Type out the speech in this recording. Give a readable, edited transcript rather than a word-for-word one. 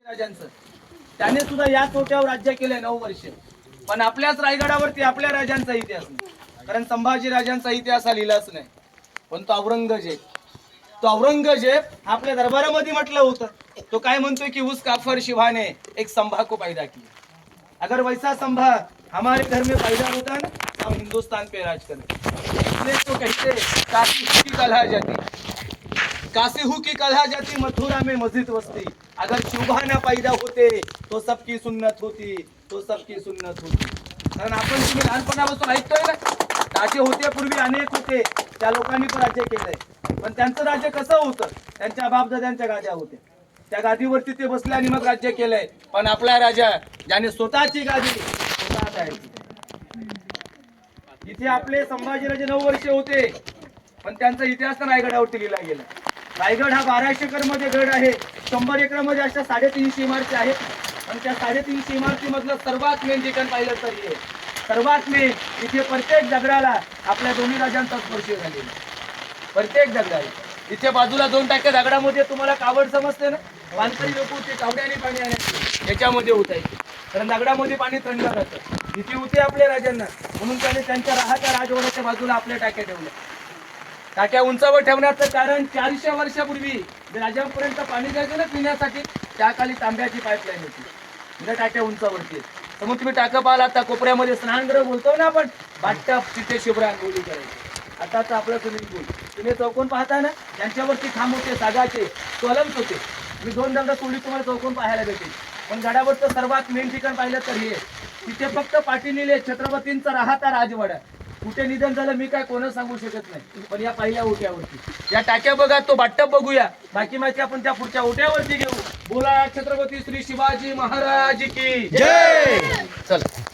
राजांचं त्याने सुद्धा या तोट्यावर राज्य केलंय 9 वर्ष. पण आपल्याच रायगडावरती आपल्या राजांचा इतिहास नाही, कारण संभाजी राजांचा इतिहास हा लिहिलाच नाही. पण तो औरंगजेब आपल्या दरबारामध्ये म्हटलं होतं, तो काय म्हणतोय की उस काफर शिवा ने एक संभा को पैदा किया, अगर वैसा संभा हमारे घर में पैदा होता ना हम हिंदुस्तान पे राज करते. इसलिए तो कहते काशी हु की कलहा जाती मथुरा में मस्जिद वस्ती, अगर शुभा ना पैदा होते तो सबकी सुन्नत होती, तो सबकी सुन्नत होती. कारण आपण तुम्ही लहानपणापासून ऐकतोय ना, राजे होते पूर्वी अनेक होते, त्या लोकांनी पण राज्य केलंय. पण त्यांचं राज्य कसं होतं, त्यांच्या बापदाद्यांच्या गाद्या होत्या, त्या गादीवरती ते बसले आणि मग राज्य केलंय. पण आपला राजा ज्याने स्वतःची गादी स्वतः तयार केली. इथे आपले संभाजीराजे 9 वर्ष होते, पण त्यांचा इतिहास तर रायगडावरती लिहिला गेला. रायगड हा 1200 एकर मध्ये गड आहे. 100 एकरामध्ये अशा 350 इमारती आहेत. आणि त्या 350 इमारतीमधलं सर्वात मेन जे काही पाहिलं तर हे सर्वात मेन, इथे प्रत्येक दगडाला आपल्या दोन्ही राजांचा स्पर्श झालेला. प्रत्येक दगडाला इथे बाजूला 2 टाक्या दगडामध्ये तुम्हाला कावड समजते ना, वारकरी लोक होते कावड्याने पाणी आणायचे, याच्यामध्ये होतायचे. कारण दगडामध्ये पाणी थंड राहतं. इथे होते आपल्या राजांना, म्हणून त्याने त्यांच्या राहत्या राजवाड्याच्या बाजूला आपल्या टाक्या ठेवल्या. टाक्या उंचावर ठेवण्याचं कारण 400 वर्षापूर्वी जे राजांपर्यंत पाणी जायचं ना पिण्यासाठी, त्या खाली तांब्याची पाईपलाईन होती. त्या टाक्या उंचावरती. तर मग तुम्ही टाका पाहिला, आता कोपऱ्यामध्ये स्नानगृह बोलतो ना आपण, बाटप, तिथे शुभ्र अंघोळी करायची. आताच आपलं स्विमिंग पूल तुम्ही चौकोन पाहता ना, त्यांच्यावरती खांब होते सागाचे, कॉलम्स होते. मी 2 दगड सोडली तुम्हाला चौकोन पाहायला भेटेल. पण गडावरचं सर्वात मेन ठिकाण पाहिलं तर हे, तिथे फक्त पाटी लिहिले छत्रपतींचा राहता राजवाडा. कुठे निधन झालं मी काय कोणच सांगू शकत नाही, पण या पहिल्या ओट्यावरती या टाक्या बघा, तो बाटप बघूया, बाकी माहिती आपण त्या पुढच्या ओट्यावरती घेऊ. बोला छत्रपती श्री शिवाजी महाराज की जय. चल.